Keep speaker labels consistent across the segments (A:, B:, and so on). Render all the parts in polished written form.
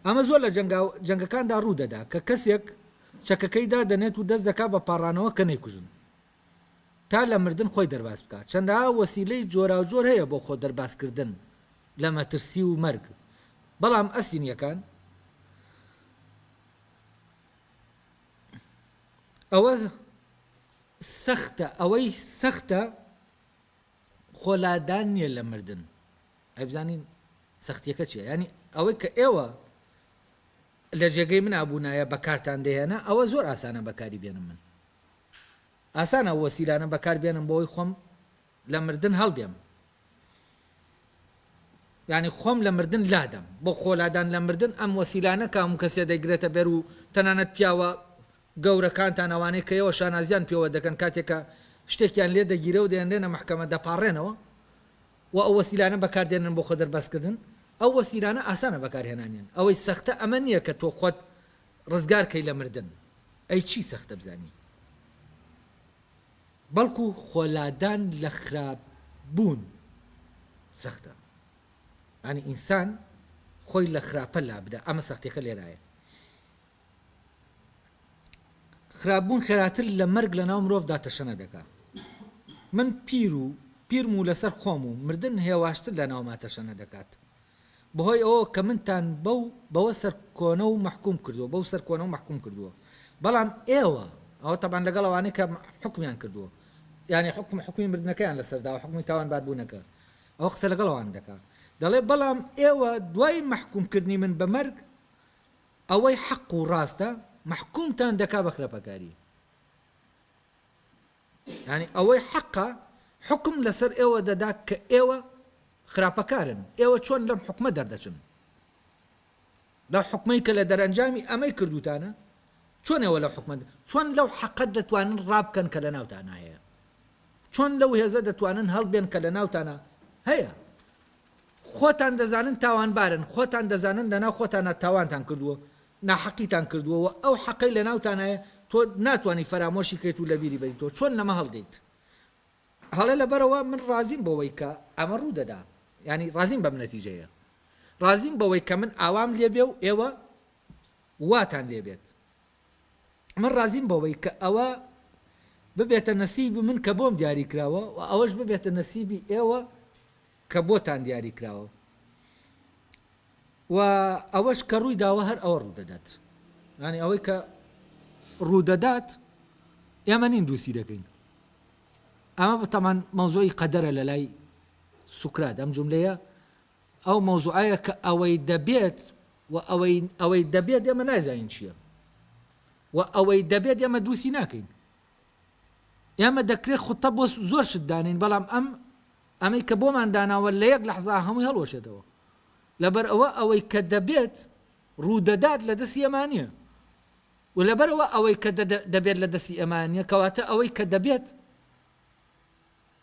A: ئەمە زۆر لە جەنگەکاندا ڕوو دەدا کە کەسێک چەکەکەیدا دەنێت و دەست دەکات بە پاڕانەوە کە نەیکوژن تا لە مردن خۆی دەرباز بکات چەندە وەسیلەی جۆرا و جۆر هەیە بۆ خۆ دەربازکردن لە مەترسی و مەرگ بەڵام ئەسینیەکان ئەوە سەختە ئەوەی سەختە خۆلادان نییە لە مردن ئەبزانین سەختیەکە چیە ینی ئەوەی کە ئێوە لە جێگەی من ئابوونایە بەکارتان دەهێنا ئەوە زۆر ئاسانە بەکاری بێنم من ئاسانە وەسیلانە بەکار بێنم بۆی خۆم لە مردن هەڵبێم ینی خۆم لە مردن لادەم بۆ خۆلادان لە مردن ئەم وەسیلانە کە هەموو کەسێ دەیگرێتە بەر و تەنانەت پیاوە گەورەکانتان ئەوانەی کە ئێوە شانازیان پێوە دەکەن کاتێکە شتێکیان لێ دەگیرە و دێنێنە مەحکەمە دەپاڕێنەوە و ئەو وەسیلانە بەکاردێنن بۆ خۆ دەرباسکردن ئەو وەسیلانە ئاسانە بەکارهێنانیان ئەوەی سەختە ئەمە نییە کە تۆ خۆت ڕزگارکەی لە مردن ئەی چی سەختە بزانی بەڵکو خۆلادان لە خراپبوون سەختە ئەنی ئینسان خۆی لە خراپە لا بدە ئەمە سەختیەکە لێرایە خراپبوون خێراتر لە مەرگ لە ناو مرۆڤدا تەشەنە دەکا من پیرم و لەسەر خۆم و مردن هێواشتر لە ناوما تەشەنە دەکات بەهۆی ئەوە کە منتان بەوە سەرکۆنە و محکوم کردووە بەو سەرکۆنە و محکوم کردووە بەڵام ئێوە ئەوە تەبان لەگەڵ ئەوانەی کە حکمیان کردووە یعنی حکمی مردنەکەیان لەسەردا و حکمی تاوانباربوونەکە ئەوە قسە لەگەڵ ئەوان دەکات دەڵێ بەڵام ئێوە دوای محکومکردنی من بە مەرگ ئەوەی حەق و ڕاستە محکومتان دەکا بە خراپەکاری ینی ئەوەی حەقە حکم لەسەر ئێوە دەدا کە ئێوە خراپەکارن ئێوە چۆن لەم حکمە دەردەچن لەو حکمەی کە لە دەرەنجامی ئەمەی کردوتانە چۆن ئێوە لەو حکمە چۆن لەو حەقەت دەتوانن ڕابکەن کە لە ناوتان هەیە چۆن لەو هێزە دەتوانن هەڵبێن کە لە ناوتانە هەیە خۆتان دەزانن تاوانبارن خۆتان دەزانن لەناو خۆتانە تاوانتان کردووە ناحەقیتان کردووە و ئەو حەقەی لە ناوتان هەیە تۆ ناتوانانی فەرامۆشی کەیت و لە بیری بەری تۆ چۆن لەمە هەڵدەیت هەڵێ لەبەرەوە من ڕازیم بەوەی کە ئەمە ڕوو دەدا ینی ڕازیم بەم نەتیجەیە ڕازیم بەوەی کە من ئاوام لێبێ و ئێوە واتان لێبێت من ڕازیم بەوەی کە ئەوە ببێتە نەسیبی من کە بۆم دیاری کراوە و ئەوەش ببێتە نەسیبی ئێوە کە بۆتان دیاری کراوە و ئەوەش کە ڕووی داوە هەر ئەوە ڕوو دەدات ینی ئەوەی کە ڕوو دەدات ئێمە نین دووسی دەکەین ئەمە بەتەمان مەوزوعی قەدەرە لە لای سوکرات ئەم جوملەیە ئەو مەوزوعایە کە ئەوەی دەبێت و ئەوەی دەبێت ئێمە نازانین چییە و ئەوەی دەبێت ئێمە دووسی ناکەین ئێمە دەکرێت خوتە بۆ زۆر شت دانین بەڵام ئەمەی کە بۆمان داناوە لە یەک لەحزا هەمووی هەڵوەشێتەوە لەبەر ئەوەی کە دەبێت ڕوودەدات لە دەستی ئەمانیە و لەبەرەوە ئەوەی کە دەبێت لە دەستی ئەمانیە کەواتە ئەوەی کە دەبێت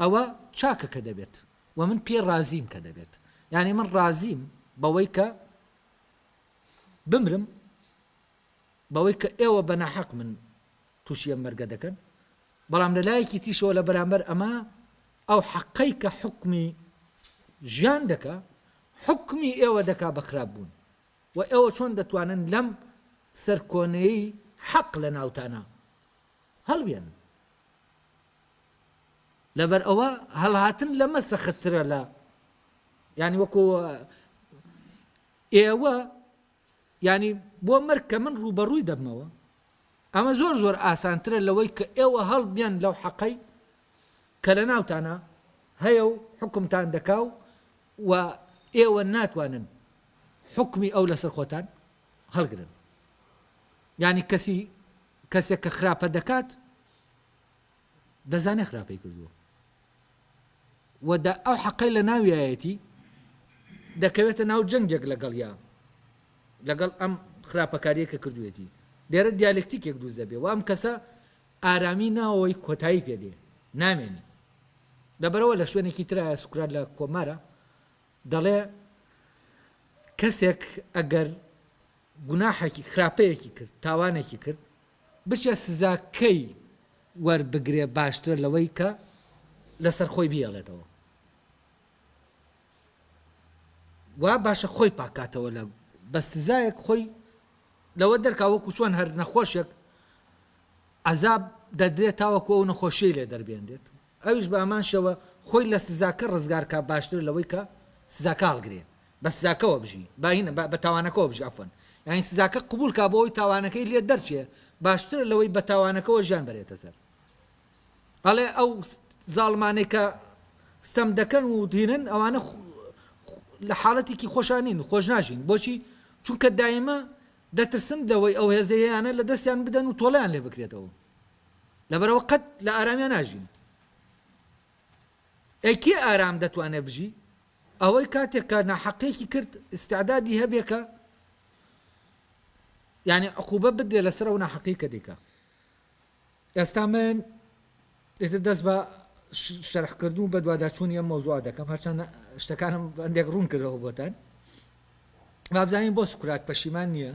A: ئەوە چاکە کە دەبێت و من پێ ڕازیم کە دەبێت یعنی من ڕازیم بەوەی کە بمرم بەوەی کە ئێوە بە ناحەق من تووشیە مەرگە دەکەن بەڵام لە لایەکی تیشەوە لە بەرامبەر ئەمە ئەو حەقەی کە حکمی ژیان دەکا حکمی ئێوە دەکا بە خراپ بوون و ئێوە چۆن دەتوانن لەم سەرکۆنەیی حەق لە ناوتانە هەڵبێن لەبەر ئەوە هەڵهاتن لەمە سەختترە لە ینی وەکو ئێوە ینی بۆ مەرگ کە من ڕوبەڕووی دەبمەوە ئەمە زۆر زۆر ئاسانترە لەوەی کە ئێوە هەڵبێن لەو حەقەی کە لە ناوتانە هەیە و حکمتان دەکاو و ئێوە ناتوانن حکمی ئەو لەسەر خۆتان هەڵگرن ینی کەسێک کە خراپە دەکات دەزانێ خراپەی کردووە و ئەو حەقەی لە ناویایەتی دەکەوێتە ناو جەنگێک لەگەڵ ئەم خراپەکاریە کە کردوێتی لێرە دیالکتیکێک دروست دەبێ و ئەم کەسە ئارامی ناوەوەی کۆتایی پێدێ نامێنی لەبەرەوە لە شوێنێکی ترە سوکرات لە کۆمارە دەڵێ کەسێک ئەگەر گوناحێکی خراپەیەکی کرد تاوانێکی کرد بچێ سزاکەی وەربگرێ باشترە لەوەی کە لەسەر خۆی بیاڵێتەوە وا باشە خۆی پاکاتەوە لە بە سزایەک خۆی لەوە دەرکاوەکو چۆن هەر نەخۆشێک عەزاب دەدرێت تاوەکو ئەو نەخۆشیی لێ دەربێنرێت ئەویش بە ئەمان شەوە خۆی لە سزاکە ڕزگارکە باشتر لەوەی کە سزاکە هەڵگرێ بە سزاکەوە بژی بە تاوانەکەەوە بژی ئەفەن یعنی سزاکە قبول کا بۆەوەی تاوانەکەی لێ دەرچێ باشتر لەوەی بە تاوانەکەەوە ژیان بەرێتە سەر ئەڵێ ئەو زاڵمانەی کە ستەم دەکەن و دینن ئەوانە لە حاڵەتێکی خۆشانین خۆش ناژین بۆچی چونکە دایمە دەترسن دەوەی ئەو هێزەیانە لە دەستیان بدەن و تۆڵیان لێ بکرێتەوە لەبەرەوە قەت لە ئارامیان ناژین ئەیکێ ئارام دەتوانێت بژی ئەوەی کاتێک کە ناحەقەیەکی کرد استعدادی هەبێکە یعنی عقوبە بدرێ لەسەر ئەو ناحەقەی کە دێکا ئێستا من دەست بە شەرحکردن بە دوواداچوونی ئەم مەوزوع دەکەم هەرچەند شتەکانم هەندێک ڕوون کردەوە بۆتان بابزانین بۆ سوکرات پەشیمان نییە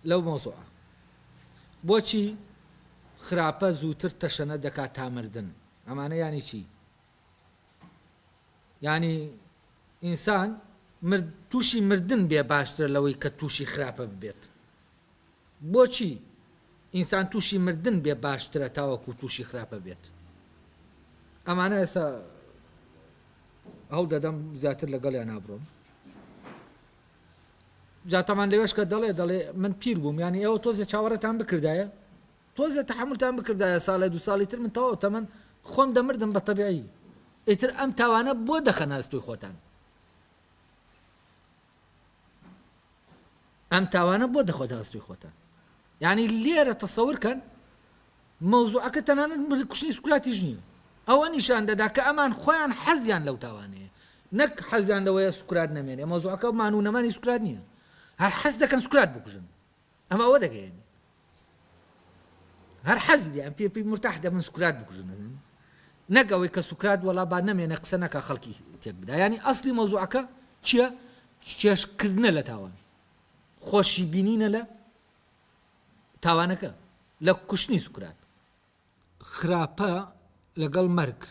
A: لەو مەوزوعە بۆچی خراپە زووتر تەشەنە دەکات تا مردن ئەمانە یانی چی یعنی ئینسان تووشی مردن بێ باشترە لەوەی کە تووشی خراپە ببێت بۆچی ئینسان تووشی مردن بێ باشترە تاوەکو تووشی خراپە بێت ئەمانە ئێستا هەوڵ دەدەم زیاتر لەگەڵیان نابڕۆم جاتەمان لەوێش کە دەڵێ من پیر بووم یعنی ئەوە تۆزێ چاوەڕێتان بکردایە تۆزێ تەحملتان بکردایە ساڵی دو ساڵی تر من تەواو تەمەن خۆم دەمردم بە تەبیعی ئیتر ئەم تاوانە بۆ دەخەنە ئەستۆی خۆتان ئەم تاوانە بۆ دەخۆتە ئەستۆی خۆتان یعنی لێرە تەسەورکەن مەوزوعەکە تەنانەت کوشتنی سوکراتیش نییە ئەوە نیشان دەدا کە ئەمان خۆیان حەزیان لەو تاوانەیە نەک حەزیان لەوەیە سوکرات نەمێنێ مەوزوعەکە مانوونەمانی سوکرات نییە هەر حەز دەکەن سوکرات بکوژن ئەمە ئەوە دەگەیەنی هەر حەزی لێ ئەم پێ مرتاح دەبن سوکرات بکوژن نەک ئەوەی کە سوکرات وەڵا با نەمێنێ قسە نەکە خەڵکی تێک بدا ینی ئەسلی مەوزوعەکە چییە چێشکردنە لە تاوان خۆشی بینینە لە تاوانەکە لە کوشتنی سوکرات خراپە لەگەڵ مەرگ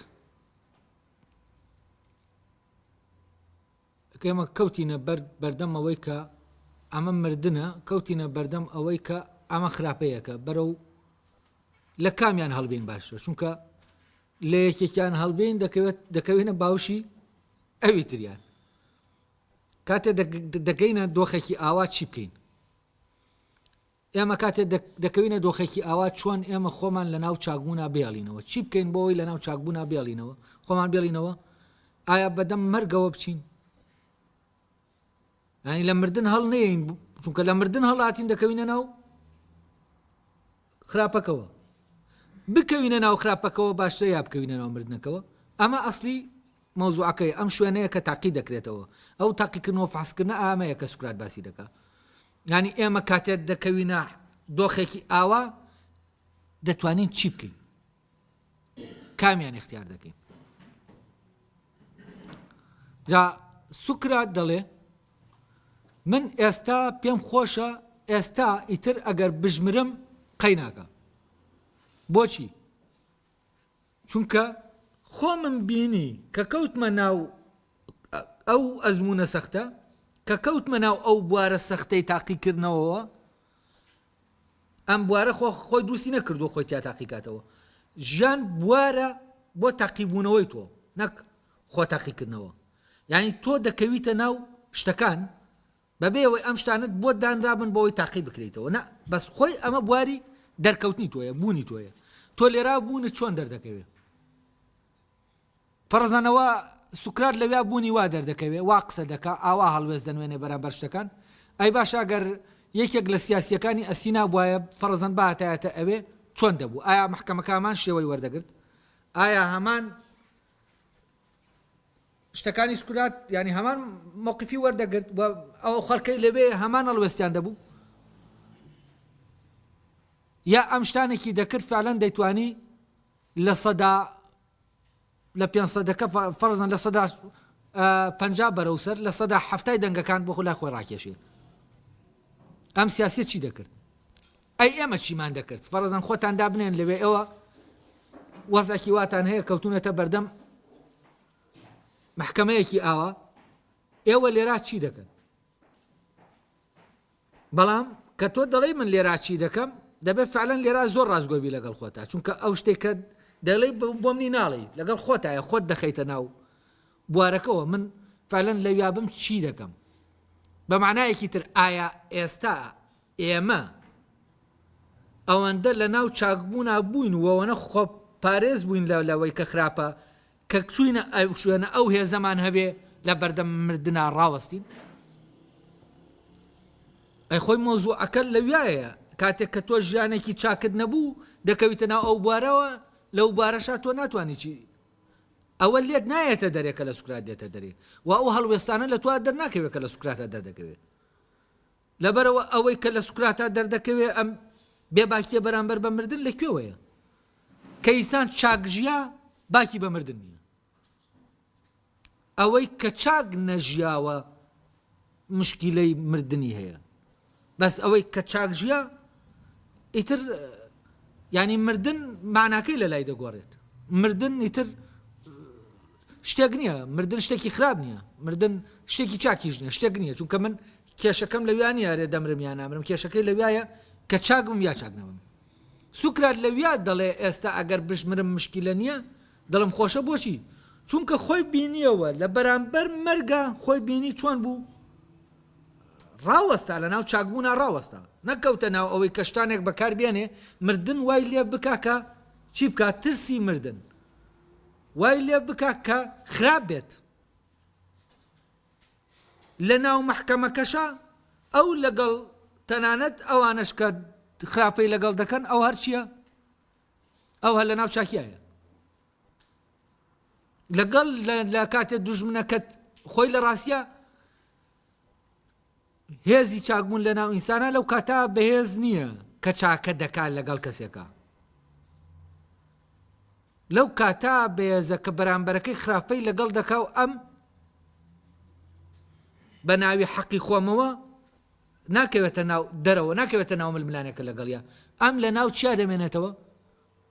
A: ئێمە کەوتینە بەردەم ئەوەی کە ئەمە مردنە کەوتینە بەردەم ئەوەی کە ئەمە خراپەیەکە بەرەو لە کامیان هەڵبین باشترە چونکە لە یەکێکیان هەڵبین دەکەوێنە باوشی ئەوی تریان کاتێ دەگەینە دۆخێکی ئاوا چی بکەین ئێمە کاتێ دەکەوینە دۆخێکی ئاوا چۆن ئێمە خۆمان لە ناو چاکبوونا بێڵینەوە چی بکەین بۆەوەی لە ناو چاکبوونا بێڵینەوە خۆمان بێڵینەوە ئایا بەدەم مەرگەوە بچین ینی لە مردن هەڵ نەیەین چونکە لە مردن هەڵاتین دەکەوینە ناو خراپەکەوە بکەوینە ناو خراپەکەەوە باشترە یا بکەوینە ناو مردنەکەەوە ئەمە ئەسلی مەوزوعەکەی ئەم شوێنەیە کە تاقی دەکرێتەوە ئەو تاقیکردنەوە فحسکردنە ئامەیە کە سوکرات باسی دەکات ینی ئێمە کاتێک دەکەوینە دۆخێکی ئاوا دەتوانین چی بکەین کامیان اختیار دەکەین جا سوکرات دەڵێ من ئێستا پێم خۆشە ئێستا ئیتر ئەگەر بژمرم قەیناکە بۆچی چونکە خۆمم بینی کە کەوتمە ناو ئەو ئەزمونە سەختە کە کەوتمە ناو ئەو بوارە سەختەی تاقیکردنەوەەوە ئەم بوارە خۆی دروستی نەکردو خۆی تیا تاقیکاتەوە ژیان بوارە بۆ تاقیبوونەوەی تۆ نەک خۆ تاقیکردنەوە یعنی تۆ دەکەویتە ناو شتەکان بەبێەوەی ئەم شتانت بۆ دانرابن بۆەوەی تاقی بکرێتەوە نە بەس خۆی ئەمە بواری دەرکەوتنی تۆیە بوونی تۆیە تۆ لێرا بوونت چۆن دەردەکەوێت فەرزانەوە سوکرات لەویا بوونی وا دەردەکەوێت وا قسە دەکا ئاوا هەڵوێز دەنوێنێ بەرامبەر شتەکان ئەی باشە ئەگەر یەکێک لە سیاسیەکانی ئەسینا بواە فەرزەن باتایەتە ئەوێ چۆن دەبوو ئایا محکەمەکەمان شێوەی وەردەگرت ئایا هەمان شتەکانی سوکرات ینی هەمان موقفی وەردەگرت ئەو خەڵکەی لەوێ هەمان هەڵوێستیان دەبوو یا ئەم شتانێکی دەکرد فعلەن دەیتوانی لە سەدا لە 500ەکە فەرزەن لە سەدا 50 بەرەو سەر لە سەدا 70 دەنگەکان بۆ خولای خۆی ڕاکێشێت ئەم سیاسی چی دەکرد ئەی ئێمە چیمان دەکرد فەرزەن خۆتان دابنێن لەوێ ئەوە وەزعێکی واتان هەیە کەوتونەتە بەردەم محکەمەیەکی ئاوا ئێوە لێرا چی دەکەن بەڵام کە تۆ دەڵێ من لێرا چی دەکەم دەبێت فعلەن لێرا زۆر ڕازگۆبی لەگەڵ خۆتا چونکە ئەو شتێکە دەڵێ بۆمنی ناڵی لەگەڵ خۆتایە خۆت دەخەیتە ناو بوارەکەەوە من فعلەن لە ویابم چی دەکەم بە معنایەکی تر ئایا ئێستا ئێمە ئەوەندە لە ناو چاکبوونا بووین وەوەنە خۆ پارێز بووین لەوەی کە خراپە کە چوینە شوێنە ئەو هێزەمان هەبێ لە بەردەم مردنا ڕاوەستین ئەی خۆی مۆزوعەکە لەوایە کاتێک کە تۆ ژیانێکی چاکت نەبوو دەکەویتە ناو ئەو بوارەوە لەو بارەشا تۆ ناتوانانی چی ئەوە لێت نایەتە دەرێکە لە سوکرات دێتە دەرێ و ئەو هەڵوێستانە لە تۆ دەرناکەوێت کە لە سوکراتە دەردەکەوێت لەبەرەوە ئەوەی کە لە سوکراتە دەردەکەوێت ئەم بێباکیە بەرامبەر بە مردن لەکوێوەیە کە ئینسان چاکژیا باکی بە مردن نییە ئەوەی کە چاک نەژیاوە مشکیلەی مردنی هەیە بەس ئەوەی کە چاکژیا ئیتر ینی مردن معناکەی لە لای دەگۆڕێت مردن ئیتر شتێک نییە مردن شتێکی خراپ نییە مردن شتێکی چاکیش نییە شتێک نییە چونکە من کێشەکەم لەویانی یارێ دەمرم یان نامرم کێشەکەی لەوایە کە چاکم یا چاکنەوەم سوکرات لەویا دەڵێ ئێستا ئەگەر بژمرم مشکیلە نییە دڵم خۆشە بۆچی چونکە خۆی بینیەوە لە بەرامبەر مەرگە خۆی بینی چۆن بوو ڕاوەستا لە ناو چاکبوونا ڕاوەستا نەکەوتە ناو ئەوەی کەشتانێک بەکار بێنێ مردن وای لێ بکاکە چی بکات ترسی مردن وای لێ بکات کە خراپ بێت لە ناو مەحکەمەکەشە ئەو لەگەڵ تەنانەت ئەوانش کە خراپەی لەگەڵ دەکەن ئەو هەرچیە ئەو هەر لە ناو چاکیایە لەگەڵ لە کاتێک دوژمنەکەت خۆی لە ڕاستیە هێزی چاکبوون لە ناو ئینسانە لەو کاتا بەهێز نییە کە چاکە دەکات لەگەڵ کەسێکە لەو کاتا بەهێزە کە بەرامبەرەکەی خراپەی لەگەڵ دەکا و ئەم بە ناوی حەقی خۆمەوە ناکەوێتە ناو دەرەوە ناکەوێتە ناو ململانێکە لەگەڵیا ئەم لە ناو چیا دەمێنێتەوە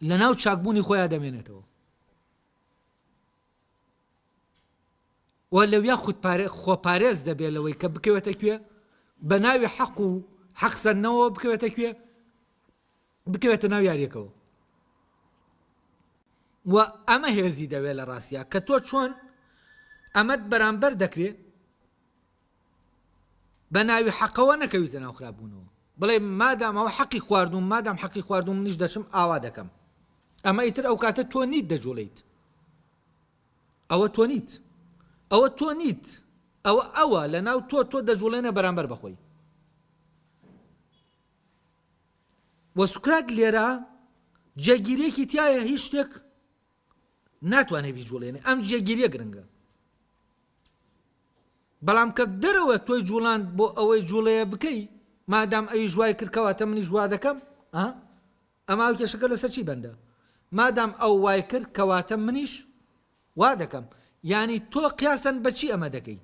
A: لە ناو چاکبوونی خۆیان دەمێنێتەوە و لەویا خۆپارێز دەبێت لەوەی کە بکەوێتە کوێ بە ناوی حەق و حەقسەرنەوە بکەوێتە کوێ بکەوێتە ناو یاریەکەوە و ئەمە هێزی دەوێت لە ڕاستیە کە تۆ چۆن ئەمەت بەرامبەر دەکرێت بە ناوی حەقەوە نەکەویتە ناو خراپبوونەوە بڵێ مادام ئەوە حەقی خواردوم مادام حەقی خواردوم منیش دەچم ئاوا دەکەم ئەمە ئیتر ئەو کاتە تۆ نیت دەجوڵیت ئەوە تۆ نیت ئەوە تۆ نیت ئەوە لە ناو تۆ دەجوڵێنە بەرامبەر بەخۆی وە سوکرات لێرە جێگیرێکی تایە هیچ شتێک ناتوانێت بیجوڵێنێ ئەم جێگیریە گرنگە بەڵام کە دەرەوە تۆی جوڵان بۆ ئەوەی جوڵەیە بکەی مادام ئەوی ژوای کردکەواتە منی ژوا دەکەم ئەما ئەو کێشەکە لەسەر چی بەندە مادام ئەو وای کرد کەواتە منیش وا دەکەم یعنی تۆ قیاسەن بەچی ئەمە دەکەی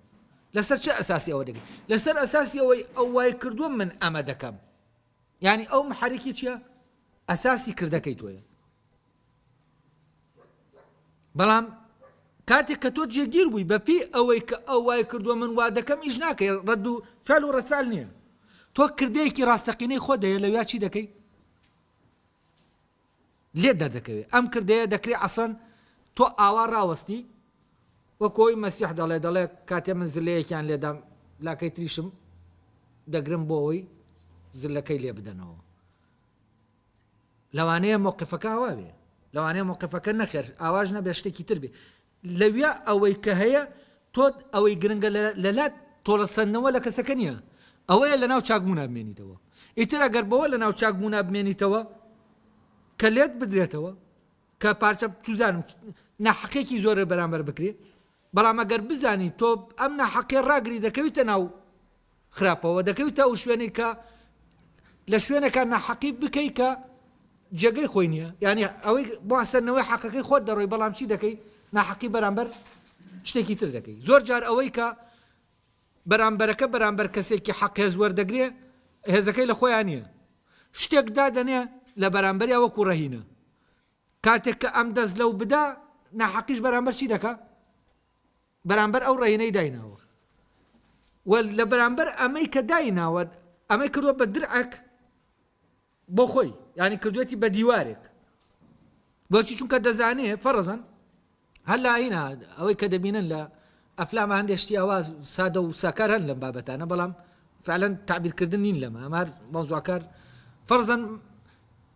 A: لەسەر چه ئەساسی ئەوە دەکەی لەسەر ئەساسی ئەوەی ئەو وای کردووە من ئەمە دەکەم یعنی ئەو محرکی چییە ئەساسی کردەکەی تۆیە بەڵام کاتێک کە تۆ جێگیر بووی بەپی ئەوەی کە ئەو وای کردووە من وا دەکەم ئیش ناکەی ڕەد و فعل و ڕەتفعل نییە تۆ کردەیەکی ڕاستەقینەی خۆ دەیە لەویا چی دەکەی لێ دەردەکەوێت ئەم کردەیە دەکرێت ئەسەن تۆ ئاوا ڕاوەستی وەکۆی مەسیح دەڵێ کاتێ من زلەیەکیان لێدام لاکەی تریشم دەگرم بۆ ئەوەی زلەکەی لێ بدەنەوە لەوانەیە موقفەکە ئاوا بێ لەوانەیە موقفەکە نەخێر ئاواژ نەبێ شتێکی تر بێ لەویا ئەوەی کە هەیە تۆ ئەوەی گرنگە لەلات تۆڵەسەندنەوە لە کەسەکە نییە ئەوەیە لە ناو چاکبوونا بمێنیتەوە ئیتر ئەگەر بەوە لە ناو چاکبوونا بمێنیتەوە کە لێت بدرێتەوە کە پارچە توزانم ناحەقێکی زۆرە بەرامبەر بکرێ بەڵام ئەگەر بزانی تۆ ئەم ناحەقێ ڕاگری دەکەویتە ناو خراپەوە دەکەویتە ئەو شوێنی کە لە شوێنەکە ناحەقی بکەی کە جێگەی خۆی نییە یعنی ئەوەی بۆ ئەسەرنەوەی حەقەکەی خۆت دەڕۆی بەڵام چی دەکەی ناحەقی بەرامبەر شتێکی تر دەکەی زۆر جار ئەوەی کە بەرامبەرەکە بەرامبەر کەسێکی حەق هێز وەردەگرێ هێزەکەی لە خۆیان نییە شتێک دادەنێ لە بەرامبەری وەکو ڕەهینە کاتێک کە ئەم دەست لەو بدا ناحەقیش بەرامبەر چی دەکا بەرامبەر ئەو ڕەهینەی دایناوە و لە بەرامبەر ئەمەی کە دایناوە ئەمەی کردووە بە درعەک بۆ خۆی یعنی کردوێتی بە دیوارێک بۆچی چونکە دەزانێ فەرزەن هەر لاینە ئەوەی کە دەبینن لە ئەفلامە هەندێشتی ئەوە سادە و ساکار هەن لەم بابەتانە بەڵام فعلا تعبیرکردن نین لەمە ئەمار مۆزوعکار فەرزەن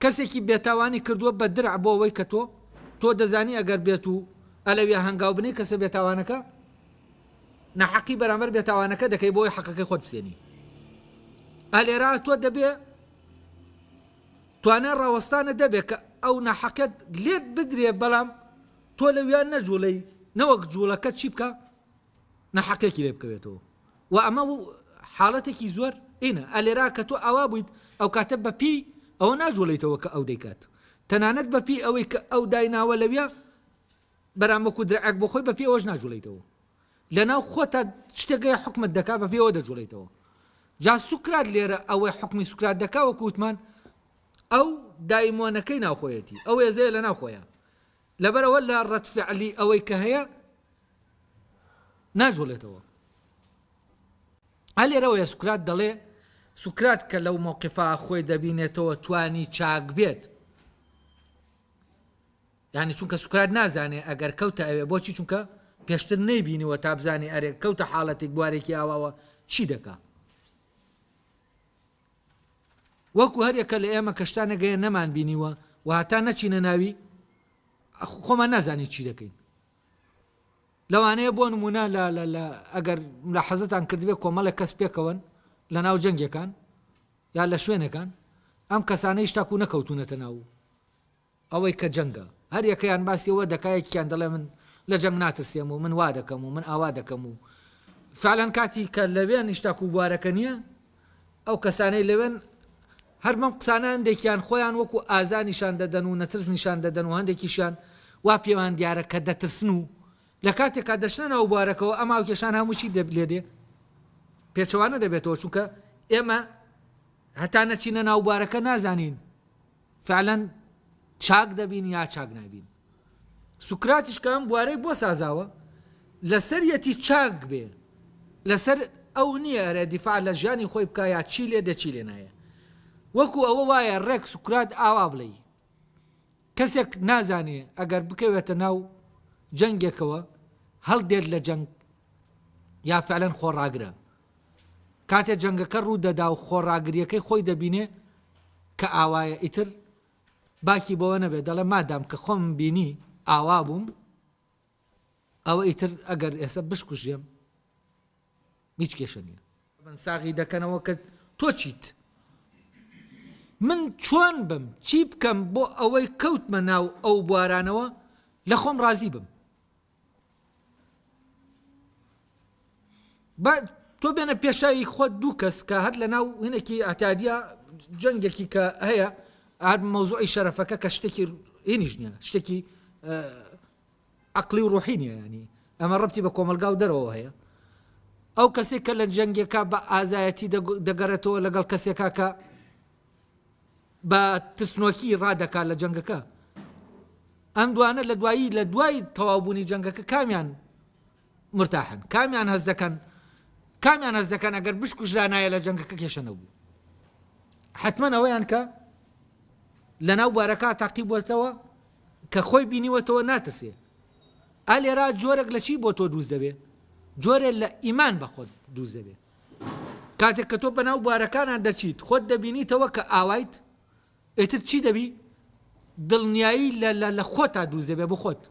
A: کەسێکی بێتاوانی کردووە بە درع بۆ ئەوەی کە تۆ دەزانی ئەگەر بێت و ئەلەویە هەنگاو بنی کەسە بێتاوانەکە نەحەقی بەرامبەر بێتاوانەکە دەکەی بۆی حەقەکەی خۆت بسێنی ئەلێرا تۆ دەبێ توانە ڕاوەستانە دەبێت کە ئەو نەحەقەت لێت بدرێ بەڵام تۆ لەویان نەجوڵەی نەوەک جوڵەکە چی بکە نەحەقێکی لێ بکەوێتەوە و ئەمە حاڵەتێکی زۆر ئینە ئەلێرا کە تۆ ئاوا بوویت ئەو کاتە بەپی ئەوە ناجوڵیتەوە کە ئەو دەیکات تەنانەت بەپی ئەوەی کە ئەو دایناوە لەویە بەرامبەر درعەک بۆ خۆی بەپی ئەوەش ناجوڵیتەوە لەناو خۆتە شتێکەیە حکمت دەکا بەپی ئەوە دەجوڵیتەوە جا سوکرات لێرە ئەوەی حکمی سوکرات دەکا وەکو وتمان ئەو دایمۆنەکەی ناوخۆیەتی ئەو ێزەیە لە ناوخۆیە لەبەرەوە لە ڕەتفعلی ئەوەی کە هەیە ناجوڵێتەوە هەلێرەوەیە سوکرات دەڵێ سوکرات کە لەو مووقفا خۆی دەبینێتەوە توانی چاک بێت یعنی چونکە سوکرات نازانێ ئەگەر کەوتە ئەوێ بۆچی چونکە پێشتر نەیبینیوە تا بزانێ ئەرێ کەوتە حاڵەتێک بوارێکی ئاواوە چی دەکا وەکو هەرێکە لە ئێمە کە شتانەگەیە نەمان بینیوە و هەتا نەچینە ناوی خۆمان نازانی چی دەکەین لەوانەیە بۆ نمونە ئەگەر لە حەزتان کردبێ کۆمەڵە کەس پێکەوەن لە ناو جەنگەکان یا لە شوێنەکان ئەم کەسانەی شتاکو نەکەوتونەتە ناو ئەوەی کە جەنگە هەر یەکەیان باسیەوە دەکایەکیان دەڵێ من لە جەنگ ناترسێم و من وا دەکەم و من ئاوا دەکەم و فعلەن کاتی کە لەوێن شتاکو بوارەکە نییە ئەو کەسانەی لەوێن هەر مەم قسانە هەندێکیان خۆیان وەکو ئازانیشان دەدەن و نەترس نیشان دەدەن و هەندێکیشان وا پێوان دیارە کە دەترسن و لە کاتێکا دەشنە ناو بوارەکەەوە ئەما و کێشان هەمووشی لێ دێ پێچەوانە دەبێتەوە چونکە ئێمە هەتا نەچینە ناو بوارەکە نازانین فعلەن چاک دەبین یا چاک نابین سوکراتیش کە ئەم بوارەی بۆ سازاوە لەسەر یەتی چاک بێ لەسەر ئەو نییە ئەرێ دیفاع لە ژیانی خۆی بکە یا چی لێ دەچی لێ نایە وەکو ئەوە وایە ڕێک سوکرات ئاوا بڵێ کەسێک نازانێ ئەگەر بکەوێتە ناو جەنگێکەوە هەڵدێت لە جەنگ یا فعلەن خۆڕاگرە کاتێک جەنگەکە ڕوو دەدا و خۆڕاگریەکەی خۆی دەبینێ کە ئاوایە ئیتر باکی بەوە نەبێت دەڵێ مادام کە خۆم بینی ئاوا بووم ئەوە ئیتر ئەگەر ئێستا بشکوژێم هیچ کێشە نییە من ساغی دەکەنەوە کە تۆ چیت من چۆن بم چی بکەم بۆ ئەوەی کەوتمە ناو ئەو بوارانەوە لە خۆم ڕازی بم تۆ بێنە پێشایی خۆت دوو کەس کە هەر لە ناو هینێکی ئاتادیە جەنگێکی کە هەیە هەر مەوزوعی شەرەفەکە کە شتێکی هێنیش نییە شتێکی عەقلی و ڕوحی نییە ینی ئەمە ڕەبتی بە کۆمەلگا و دەرەوە هەیە ئەو کەسێک کە لە جەنگێکا بە ئازایەتی دەگەڕێتەوە لەگەڵ کەسێکا کە بە ترسنۆکی ڕادەکات لە جەنگەکە ئەم دوانە لە دوای تەواوبوونی جەنگەکە کامیان مرتاحن کامیان هەز دەکەن ئەگەر بشکوژرانایە لە جەنگەکە کێشە نەبوو حتمەن ئەوەیان کە لە ناو بوارەکە تاقیب بووێتەوە کە خۆی بینیوەتەوە ناترسێ ئالێرا جۆرێک لە چی بۆ تۆ دروست دەبێ جۆرێک لە ئیمان بە خۆت دروست دەبێ کاتێک کە تۆ بە ناو بوارەکانان دەچیت خۆت دەبینیتەوە کە ئاوایت ئێتر چی دەبی دڵنیایی لە خۆتا دروست دەبێ بۆ خۆت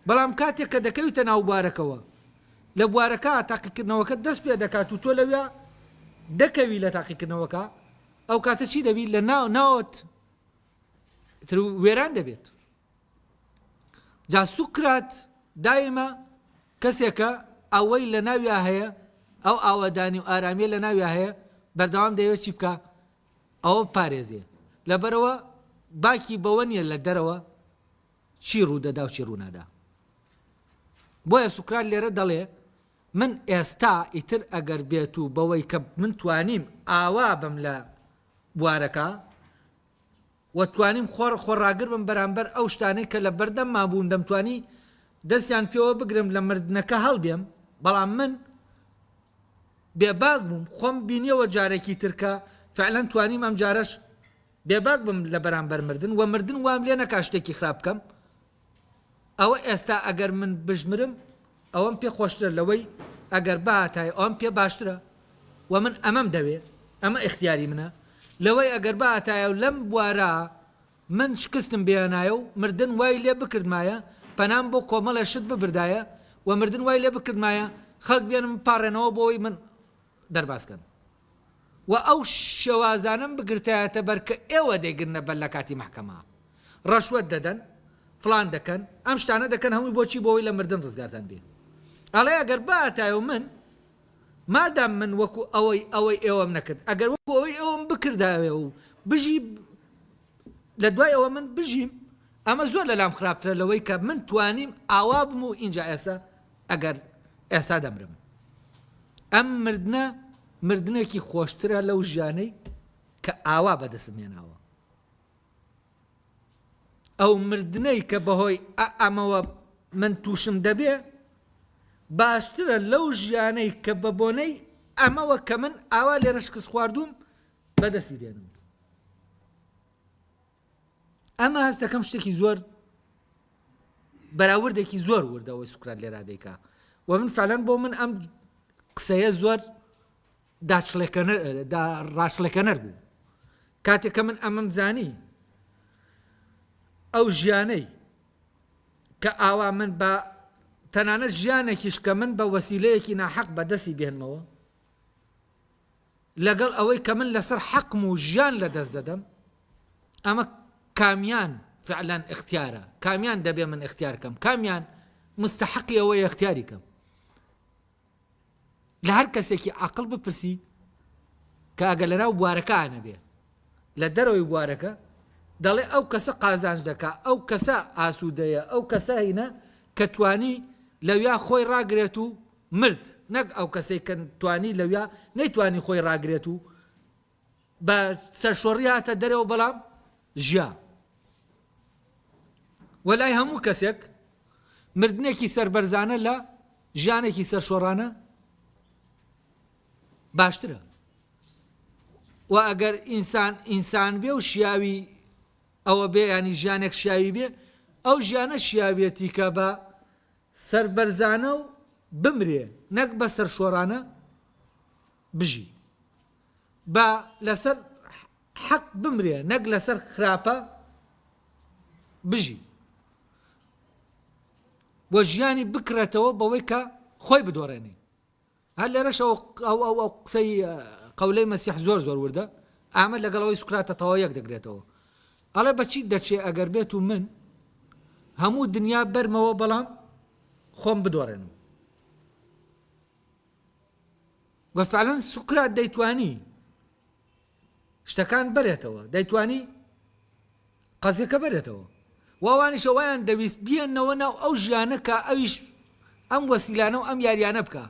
A: بەڵام کاتێک کە دەکەویتە ناو بوارەکەوە لە بوارەکە تاقیکردنەوەکە دەست پێ دەکات و تۆ لەوێ دەکەوی لە تاقیکردنەوەکە ئەو کاتە چی دەبی لە ناوت وێران دەبێت جا سوکرات دایمە کەسێکە ئەوەی لە ناویا هەیە ئەو ئاوەدانی و ئارامیە لە ناویا هەیە بەردەوام دەیەوێت چی بکە ئەوە پارێزێ لەبەرەوە باکی بەوە نیە لە دەرەوە چی ڕوودەدا و چی ڕوونادا بۆیە سوکرات لێرە دەڵێ من ئێستا ئیتر ئەگەر بێت و بەوەی کە من توانیم ئاوا بم لە بوارەکە و توانیم خۆڕاگر بم بەرامبەر ئەو شتانەی کە لە بەردەم مابوون دەمتوانی دەستیان پێوە بگرم لە مردنەکە هەڵبێم بەڵام من بێباک بووم خۆم بینیەوە جارێکی ترکە فعلەن توانیم ئەم جارەش بێباک بم لە بەرامبەر مردن و مردن وام لێ نەکا شتێکی خراپ بکەم ئەوە ئێستا ئەگەر من بژمرم ئەوەم پێ خۆشترە لەوەی ئەگەر بەهاتایە ئەوم پێ باشترە و من ئەمەم دەوێ ئەمە اختیاری منە لەوەی ئەگەر بەهاتایە و لەم بوارە من شکستم بێنایە و مردن وای لێ بکردمایە پەنام بۆ کۆمەڵە شت ببردایە و مردن وای لێ بکردمایە خەڵک بێنم پاڕێنەوە بۆی من دەرباسکەن و ئەو شێوازانم بگرتایەتە بەرکە ئێوە دەیگرنە بەر لە کاتی مەحکەمە ڕەشوەت دەدەن فلان دەکەن ئەم شتانە دەکەن هەمووی بۆچی بۆەوەی لە مردن ڕزگارتان بێ ئەڵێ ئەگەر بەهاتایە و من مادام من وەکو ئەوەی ئێوەم نەکرد ئەگەر وەکو ئەوەی ئێوەم بکرداوێ و بژی لە دوای ئەوە من بژیم ئەمە زۆر لەلام خراپترە لەوەی کە من توانیم ئاوا بم و ئینجا ئێستا ئەگەر ئێستا دەمرم ئەم مردنێکی خۆشترە لەو ژیانەی کە ئاوا بەدەسمێناوە ئەو مردنەی کە بەهۆی ئەمەوە من تووشم دەبێ باشترە لەو ژیانەی کە بە بۆنەی ئەمەوە کە من ئاوا لێرە شکست خواردوم بەدەستی دێنم ئەمە هەست دەکەم شتێکی زۆر بەراوردێکی زۆر وردەوەی سوکران لێرا دەیکا و من فعلەن بۆ من ئەم قسەیە زۆر ڕاشلەکەنەر بوو کاتێک کە من ئەمەم زانی ئەو ژیانەی کە ئاوا من بە تەنانەت ژیانێکیش کە من بە وەسیلەیەکی ناحەق بەدەستی بێنمەوە لەگەڵ ئەوەی کە من لەسەر حەقم و ژیان لەدەست دەدەم ئەمە کامیان فعلان اختیارە کامیان دەبێ من اختیارکەم کامیان مستحقی ئەوەی اختیاری کەم لە هەر کەسێکی عەقڵ بپرسی کە ئەگەر لەناو بوارەکانە بێ لە دەرەوەی بوارەکە دەڵێ ئەو کەسە قازانج دەکا ئەو کەسە ئاسوودەیە ئەو کەسە هینە کە توانی لەویا خۆی ڕاگرێت و مرد نەک ئەو کەسەی کە توانی لەویا نەیتوانی خۆی ڕاگرێت و بە سەرشۆڕی هاتە دەرەوە بەڵام ژیا وەلای هەموو کەسێک مردنێکی سەربەرزانە لە ژیانێکی سەرشۆڕانە باشترە و ئەگەر ئینسان بێ و شیاوی ئەوە بێ ینی ژیانێک شیاوی بێ ئەو ژیانە شیاوێتی کە بە سەربەرزانە و بمرێ نەک بە سەرشۆڕانە بژی بە لەسەر حەق بمرێ نەک لەسەر خراپە بژی بۆ ژیانی بکرێتەوە بەوەی کە خۆی بدۆڕێنی هەر لێرەشەوە ئەو قسەی قەولەی مەسیح زۆر وردە ئامە لەگەڵەوەی سوکراتەتەوە یەک دەگرێتەوە ئەڵێ بەچی دەچێ ئەگەر بێت و من هەموو دنیا بەرمەوە بەڵام خۆم بدۆڕێنم و فعلەن سوکرات دەیتوانی شتەکان بەرێتەوە دەیتوانی قەزێکە بەرێتەوە واوانیش ئەویان دەویست بیێنەوە ناو ئەو ژیانە کە ئەویش ئەم وەسیلانە و ئەم یاریانە بکە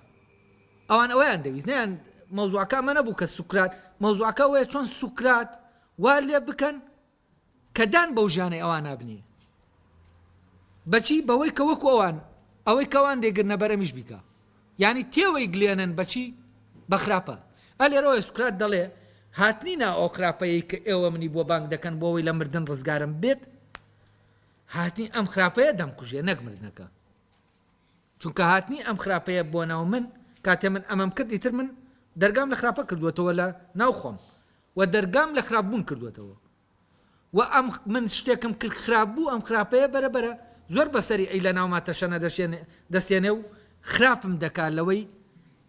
A: ئەوان ئەویان دەویست نیان مەوزوعەکە ئەمە نەبوو کە سوکرات مەوزوعەکە وەیە چۆن سوکرات وا لێ بکەن کە دان بەو ژیانەی ئەوان نابنیە بەچی بەوەی کە وەکو ئەوان ئەوەی کەوان دێگرنە بەرەمیش بیکە یعنی تێوەی گلێنن بەچی بەخراپە ئەلێرەوەی سوکرات دەڵێ هاتنی نا ئەو خراپەیە کە ئێوە منی بۆ بانگ دەکەن بۆەوەی لە مردن ڕزگارم بێت هاتنی ئەم خراپەیە دەمکوژێ نەک مردنەکە چونکە هاتنی ئەم خراپەیە بۆ ناو من کاتێ من ئەمەم کرد ئیتر من دەرگام لە خراپە کردوێتەوە لە ناو خۆم و دەرگام لە خراپبوون کردوێتەوە و ئەم من شتێکم کرد خراپ بوو ئەم خراپەیە بەرەبەرە زۆر بەسەریعی لە ناو ماتەشەنە دەسێنێ و خراپم دەکات لەوەی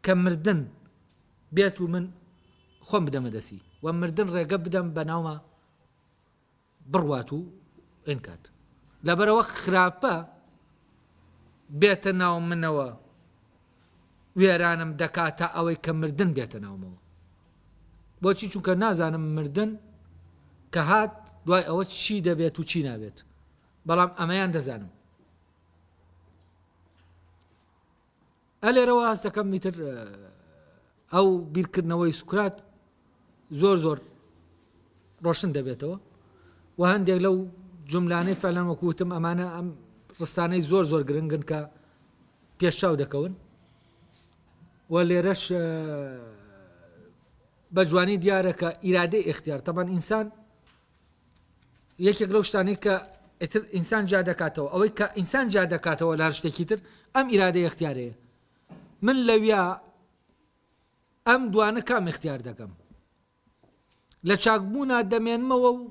A: کە مردن بێت و من خۆم بدەمە دەسی و مردن ڕێگە بدەم بە ناومە بڕوات و ئینکات لەبەرەوە خراپە بێتە ناو منەوە وێرانم دەکاتە ئەوەی کە مردن بێتە ناومەوە بۆچی چونکە نازانم مردن کە هات دوای ئەوە چی دەبێت و چی نابێت بەڵام ئەمەیان دەزانم ئەلێرەوە هەست دەکەم میتر ئەو بیرکردنەوەی سوکرات زۆر ڕۆشن دەبێتەوە و هەندێک لەو جملانەی فعلەن وەکوتم ئەمانە ئەم ڕستانەی زۆر گرنگن کە پێشچاو دەکەون و لێرەش بە جوانی دیارەکە ئیرادەی اختیار طبعا ئینسان یەکێک لەو شتانەی کە ئیتر ئینسان جا دەکاتەوە ئەوەی کە ئینسان جا دەکاتەوە لە هەر شتێکی تر ئەم ئیرادەی اختیارەیە من لەویا ئەم دوانە کام اختیار دەکەم لە چاکبوونا دەمێنمەوە و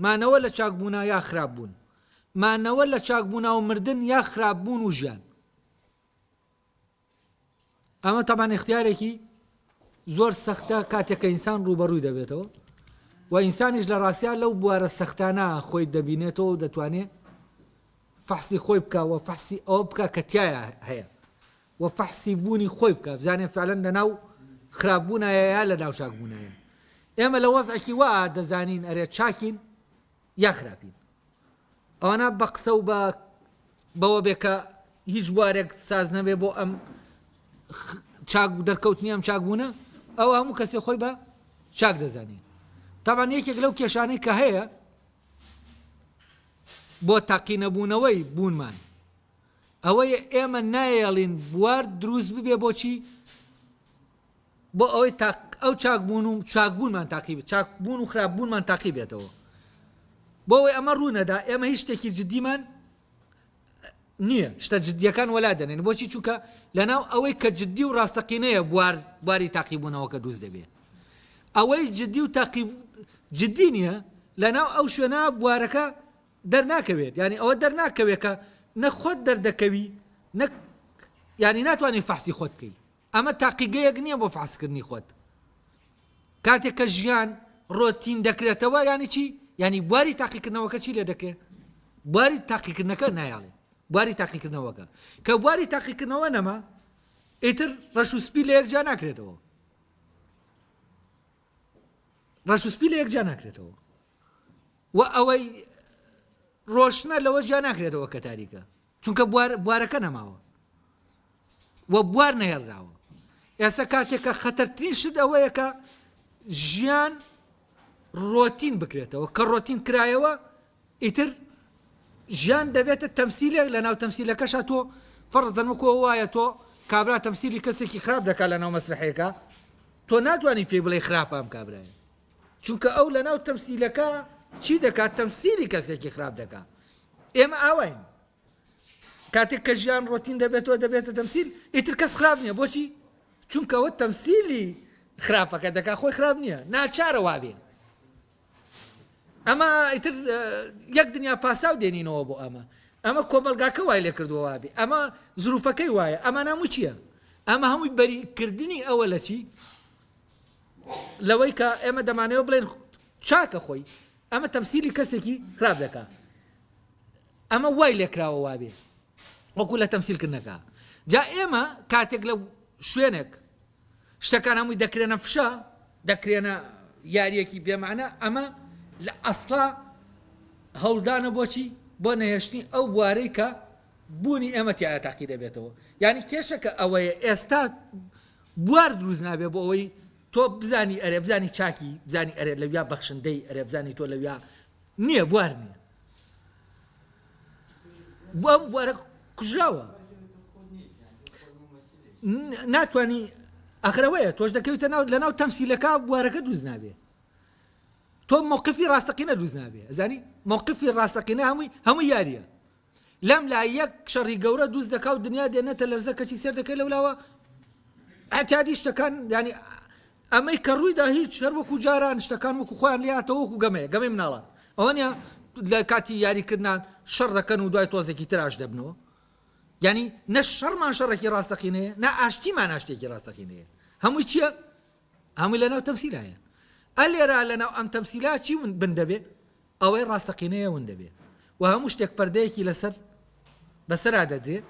A: مانەوە لە چاکبوونا یا خراپبوون مانەوە لە چاکبوونا و مردن یا خراپبوون و ژیان ئەمە تەمان اختیارێکی زۆر سەختە کاتێک کە ئینسان ڕوبەڕووی دەبێتەوە و ئینسانیش لە ڕاستیا لەو بوارە سەختانە خۆی دەبینێتەوە و دەتوانێت فەحسی خۆی بکە و فەحسی ئەوە بکە کە تایە هەیە و فەحسی بوونی خۆی بکە بزانێت فعلەن لەناو خراپبوونایە یا لەناو چاکبوونایە ئێمە لە وەزعێکی وا دەزانین ئەرێ چاکین یا خراپین ئەوانە بە قسە و بەوە بێ کە هیچ بوارێک ساز نەبێ بۆ ئەم چاک دەرکەوتنی ئەم چاکبوونە ئەو هەموو کەسێ خۆی بە چاک دەزانین طبعا یەکێک لەو کێشانەی کە هەیە بۆ تاقینەبوونەوەی بوونمان ئەوەی ئێمە نایەڵین بوار دروست ببێ بۆچی بۆ ئەوەی ئەو چاکبوون و چاکبوونمان تاقی بێت چاکبوون و خراپبوونمان تاقی بێتەوە بۆ ئەوەی ئەمە ڕوونەدا ئێمە هیچ شتێکی جددیمان نییە شتە جددیەکان وەلا دەنێن بۆچی چونکە لەناو ئەوەی کە جددی و ڕاستەقینەیە بواری تاقیبوونەوە کە دروست دەبێت ئەوەی جددی و جددی نییە لەناو ئەو شوێنە بوارەکە دەرناکەوێت ینی ئەوە دەرناکەوێت کە نە خۆت دەردەکەوی ینی ناتوانانی فەحسی خۆت بکەی ئەمە تاقیگەیەک نییە بۆ فەحسکردنی خۆت کاتێک کە ژیان ڕۆتین دەکرێتەوە ینی چی ینی بواری تاقیکردنەوەکە چی لێ دەکرێت بواری تاقیکردنەکە نایاڵێ بواری تاقیکردنەوەکە کە بواری تاقیکردنەوە نەما ئیتر ڕەش و سپی لە یەکجا ناکرێتەوە ڕەش و سپی لە یەکجا ناکرێتەوە و ئەوەی ڕۆشنە لەوە جا ناکرێتەوە کە تاریکە چونکە بوارەکە نەماوە و بوار نەهێڵراوە ئێستا کاتێکە خەتەرترین شت ئەوەیە کە ژیان ڕۆتین بکرێتەوە کە ڕۆتین کرایەوە ئیتر ژیان دەبێتە تەمسیلێک لە ناو تەمسیلەکەشە تۆ فەرزەن وەکو وایە تۆ کابرا تەمسیلی کەسێکی خراپ دەکات لە ناو مەسرحەیەکە تۆ ناتوانانی پێی بڵێ خراپە ئەم کابرایە چونکە ئەو لە ناو تەمسیلەکە چی دەکات تەمسیلی کەسێکی خراپ دەکات ئێمە ئاوین کاتێک کە ژیان ڕۆتین دەبێتەوە دەبێتە تەمسیل ئیتر کەس خراپ نییە بۆچی چونکە ئەوە تەمسیلی خراپەکە دەکات خۆی خراپ نییە ناچارە وابێ ئەمە ئیتر یەک دنیا پاساو دێنینەوە بۆ ئەمە کۆمەلگاکە وای لێ کردووە وابێ ئەمە زروفەکەی وایە ئەمە ناموو چییە ئەمە هەمووی بەریکردنی ئەوە لە چی لەوەی کە ئێمە دەمانەوە بڵێن چاکە خۆی ئەمە تەمسیلی کەسێکی خراپ دەکات ئەمە وای لێکراوە وابێ وەکو لە تەمسیلکردنەکە جا ئێمە کاتێک لە شوێنێک شتەکان هەمووی دەکرێنە فشە دەکرێنە یاریەکی بێمانە ئەمە لە ئەسڵا هەوڵدانە بۆچی بۆ نەهێشتنی ئەو بوارەی کە بوونی ئێمە تایە تاقی دەبێتەوە یعنی کێشەکە ئەوەیە ئێستا بوار دروست نابێ بۆ ئەوەی تۆ بزانی ئەرێ بزانی چاکی بزانی ئەرێ لەویا بەخشندەی ئەرێ بزانی تۆ لەویا نییە بوار نییە بۆ ئەم بوارە کوژراوە ناتوانانی ئەخرەوەیە تۆش دەکەویتە لە ناو تەمسیلەکە بوارەکە دروست نابێ تۆ موقفی ڕاستەقینە دروست نابێ ئەزانی موقفی ڕاستەقینە هەمووی یاریە لەم لای یەک شەڕی گەورە دروست دەکات و دنیا دێنێتە لەرزە کەچی سێر دەکەی لەولاوە ئەتیادی شتەکان ینی ئەمەی کە ڕوویدا هیچ هەر وەکو جاران شتەکان وەکو خۆیان لێهاتەوە وەکو گەمەی مناڵە ئەوە نیە لە کاتی یاریکردنان شەڕ دەکەن و دوای تۆزێکی تراش دەبنەوە ینی نە شەڕمان شەڕێکی ڕاستەقینەیە نە ئاشتیمان ئاشتێکی ڕاستەقینەیە هەمووی چییە هەمووی لەناو تەمسیلایە ئەلێرا لەناو ئەم تەمسیلا چی بن دەبێ ئەوەی ڕاستەقینەیە ون دەبێ و هەموو شتێک پەردەیەکی بەسەرا دەدرێت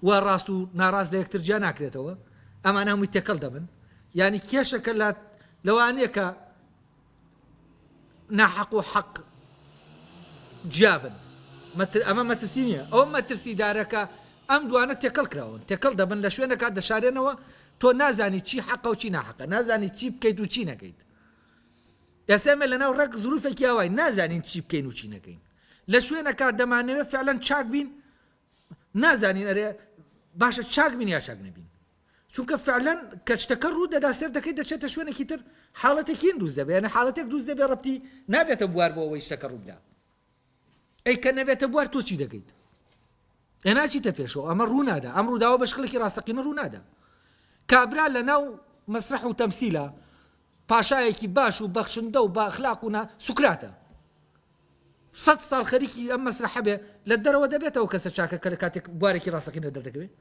A: و ڕاست و ناڕاست لە یەکتر جیا ناکرێتەوە ئەمان هەمووی تێکەڵ دەبن ینی کێشەکە لەوانەیە کە ناحەق و حەق جیابن ئەمە مەترسی نییە ئەوە مەترسیدارەکە ئەم دوانە تێکەڵ کراون تێکەڵ دەبن لە شوێنەکە دەشارێنەوە تۆ نازانی چی حەقە و چی ناحەقە نازانی چی بکەیت و چی نەکەیت ئێسێمە لەناو ڕێک زروفێکی ئەوای نازانین چی بکەین و چی نەکەین لە شوێنەکە دەمانەوێت فعلەن چاک بین نازانین ئەرێ باشە چاک بین یا چاک نەبین چونکە فعلەن کە شتەکە ڕوو دەدا سێر دەکەی دەچێتە شوێنێکی تر حاڵەتێکی دروست دەبێت یعنی حاڵەتێک دروست دەبێت ڕەبتی نابێتە بوار بۆ ئەوەی شتەکە ڕوو بدا ئەی کە نەبێتە بوار تۆ چی دەکەیت ئێناچیتە پێشەوە ئەمە ڕوو نادا ئەم ڕووداوە بە شکڵێکی ڕاستەقینە ڕوو نادا کابرا لە ناو مەسرح و تەمسیلە پاشایەکی باش و بەخشندە و باخلاق و سوکراتە 100 ساڵ خەریکی ئەم مەسرحە بێ لە دەرەوە دەبێتەوە کەسە چاکە کە لە کاتێک بوارێکی ڕاستەقینە دەردەکەوێت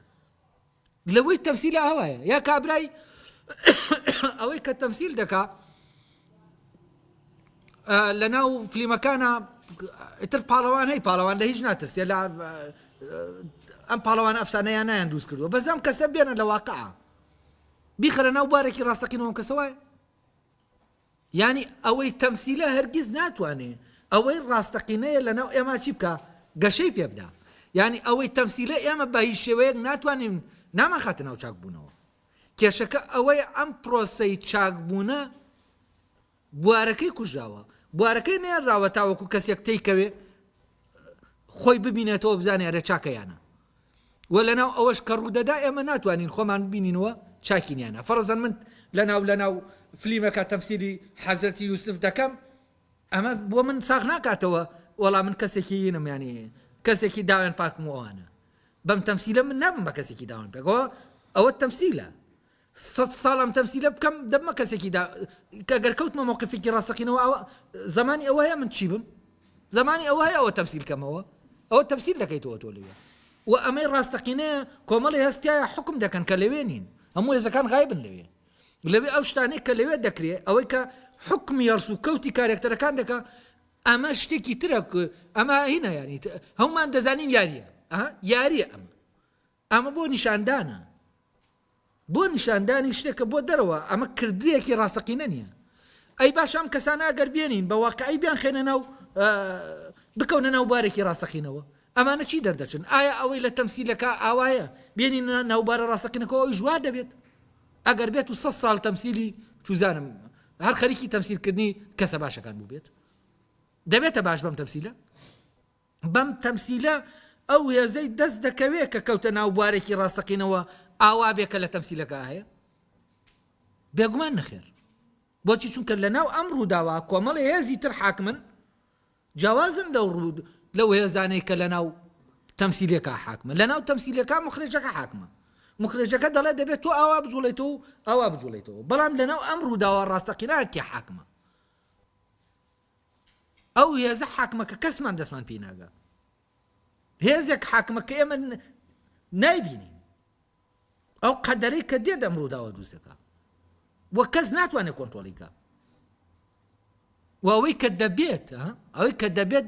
A: لەوەی تەمسیلە ئەوایە یا کابرای ئەوەی کە تەمسیل دەکا لە ناو فلیمەکانە ئیتر پاڵەوان هەی پاڵەوان لە هیچ ناترسێ لە ئەم پاڵەوان ئەفسانەیان نایان دروست کردووە بەزەم کەسە بێنە لە واقعە بیخەرە ناو بارێکی ڕاستەقینەوە کەسەوایە یعنی ئەوەی تەمسیلە هەرگیز ناتوانێ ئەوەی ڕاستەقینەیە لە ناو ئێمە چی بکە گەشەی پێ بدە یعنی ئەوەی تەمسیلە ئێمە بە هیچ شێوەیەک ناتوانین نامان خاتە ناو چاکبوونەوە کێشەکە ئەوەی ئەم پرۆسەی چاکبوونە بوارەکەی کوژاوە بوارەکەی نێراوە تاوەکو کەسێک تێیکەوێ خۆی ببینێتەوە بزانێ ئەرە چاکەیانە و لەناو ئەوەش کە ڕوودەدا ئێمە ناتوانین خۆمان ببینینەوە چاکینیانە فەرزەن من لەناو فلیمەکە تەمسیلی حەزرەتی یوسف دەکەم ئەمە بۆ من ساغ ناکاتەوە وەڵام من کەسێکی ینم ینی کەسێکی داوێن پاکم ئەوانە بەم تەمسیلە من نابم بە کەسێکی داوان پێکەوە ئەوە تەمسیلە 100 ساڵم تەمسیلە بکەم دەبمە کەسێکی کە گەر کەوتمە موقفێکی ڕاستەقینەوە ئەوە زمانی ئەوەیە من چی بم زمانی ئەوەیە ئەوە تەمسیل کەمەوە ئەوە تەمسیل دەکەیتەوە تۆ لەوێ و ئەمەی ڕاستەقینەیە کۆمەڵی هەستایە حکم دەکەن کە لەوێ نین هەموو هێزەکان غایبن لەوێ ئەو شتانەی کە لەوێ دەکرێت ئەوەی کە حکمی هەرس و کەوتی کارێکتەرەکان دەکە ئەمە شتێکی ترە ئەمە هینە ینی هەمومان دەزانین یاریە یاریە ئەمە بۆ نیشاندانە بۆ نیشاندانی شتێکە بۆ دەرەوە ئەمە کردەیەکی ڕاستەقینە نییە ئەی باش ئەم کەسانە ئەگەر بێنین بە واقعی بیان خێنە ناو بکەونە ناو بارێکی ڕاستەقینەوە ئەمانە چی دەردەچن ئایا ئەوەی لە تەمسیلەکە ئاوایە بێنین ناوبارە ڕاستەقینەکە ئەوی جوار دەبێت ئەگەر بێت و 100 ساڵ تەمسیلی چوزانم هەر خەریکی تەمسیلکردنی کەسە باشەکان بوو بێت دەبێتە باش بەم تەمسیلە ئەو هێزەی دەست دەکەوێت کە کەوتە ناو بوارێکی ڕاستەقینەوە ئاوا بێکە لە تەمسیلەکە هەیە بێگومان نەخێر بۆچی چونکە لە ناو ئەم ڕووداوە کۆمەڵی هێزی تر حاکمن جیاوازن لەو هێزانەی کە لە ناو تەمسیلەکە حاکمە لە ناو تەمسیلەکە مخرجەکە حاکمە مخرجەکە دەڵێ دەبێت تۆ ئاوا بجوڵێتەوە و ئاوا بجوڵێتەوە بەڵام لە ناو ئەم ڕووداوە ڕاستەقینەیەکی حاکمە ئەو هێزە حاکمە کە کەسمان دەستمان پێی ناگا هێزێک حاکمە کە ئێمە نایبینین ئەو قەدەرەی کە دێت ئەم ڕووداوە دروستەکە وە کەس ناتوانێت کۆنتڕۆڵی کە و ئەوەی کە دەبێت ئەوەی کە دەبێت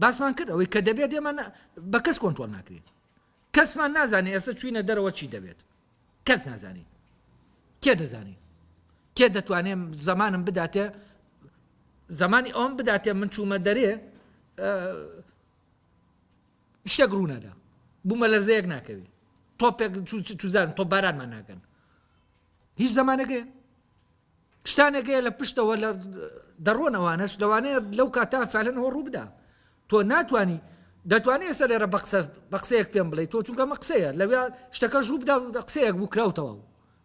A: باسمان کرد ئەوەی کە دەبێت ئێمە بە کەس کۆنتڕۆڵ ناکرێت کەسمان نازانێت ئێستا چوینە دەرەوە چی دەبێت کەس نازانێت کێ دەزانێت کێ دەتوانێت زمانم بداتێ زمانی ئەوم بداتێ من چوومە دەرێ شتێک ڕوو نەدا بوومە لەرزەیەک ناکەوێت تۆپێک چوزان تۆ بارانمان ناکەن هیچ زمانێکەیە شتانێکەیە لە پشتەوە لە دەڕۆنەوانش لەوانەیە لەو کاتا فعلەنەوە ڕوو بدا تۆ ناتوانی دەتوانێت ئێستا لێرە بە قسەیەک پێم بڵێ تۆ چونکە مە قسەیە لەوێ شتەکە ڕوو بدا قسەیەک بوو کراوتەوە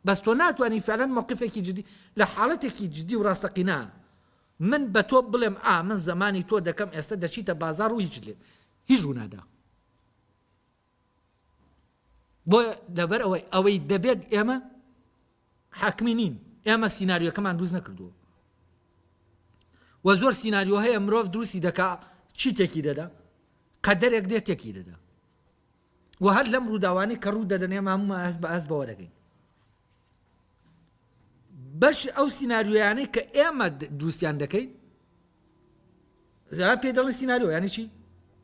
A: بەس تۆ ناتوانی فعلەن موقفێکی جدی لە حاڵەتێکی جدی و ڕاستەقینە من بە تۆ بڵێم من زمانی تۆ دەکەم ئێستا دەچیتە بازار و هیچ ڕوو نادا بۆ لەبەر ئەوەی دەبێت ئێمە حاکمی نین ئێمە سیناریۆکەمان دروست نەکردووە و زۆر سیناریۆ هەیە مرۆڤ دروستی دەکا چی تێکی دەدا قەدەرێک دێت تێکی دەدا و هەر لەم ڕووداوانەی کە ڕوو دەدەن ئێمە هەموومان ئەس بە ئەس بەوە دەکەین بەش ئەو سیناریۆیانەی کە ئێمە دروستیان دەکەین زیاد پێ دەڵێن سیناریۆ یعنی چی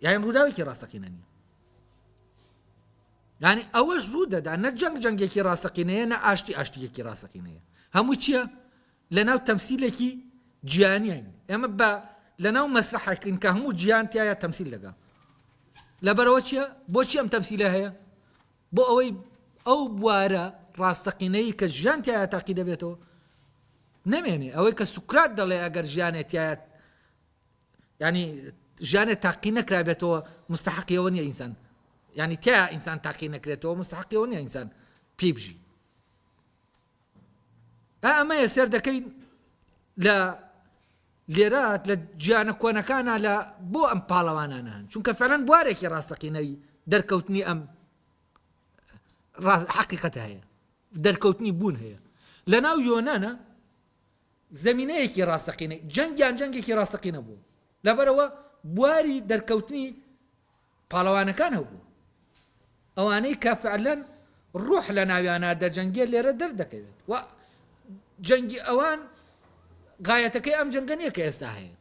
A: یعنی ڕووداوێکی ڕاستەقینە نیە یعنی ئەوەش ڕوو دەدا نە جەنگێکی ڕاستەقینەیە نە ئاشتیەکی ڕاستەقینەیە هەموو چییە لە ناو تەمسیلێکی جیهانیین ئێمە بە لە ناو مەسرحەکەین کە هەموو جیهان تایە تەمسیل دەکا لەبەرەوە چییە بۆچی ئەم تەمسیلە هەیە بۆ ئەوەی ئەو بوارە ڕاستەقینەی کە ژیان تایە تاقی دەبێتەوە نەمێنێ ئەوەی کە سوکرات دەڵێ ئەگەر ژیانێت تایە ینی ژیانێت تاقی نەکرابێتەوە مستحقیەوە نیە ئینسان يعني تیا إنسان تاقي نكرته مستحق ونيا إنسان بيبجي ئەمەیە سێر دەکەین لە لێرات لە گیانە کۆنەکانە لە بۆ ئەم پاڵەوانانە هەن چونکە فعلەن بوارێکی ڕاستەقینەی دەرکەوتنی ئەم حقیقەتە هەیە دەرکەوتنی بوون هەیە لە ناو یۆنانە زەمینەیەکی ڕاستەقینەی جەنگێکی ڕاستەقینە بوو لەبەرەوە بواری دەرکەوتنی پاڵەوانەکان هەبوو ئەوانەی کە فعلەن ڕوح لە ناویانە دەرجەنگێت لێرە دەردەکەوێت و جەنگی ئەوان غایەتەکەی ئەم جەنگە نییە کە ئێستا هەیە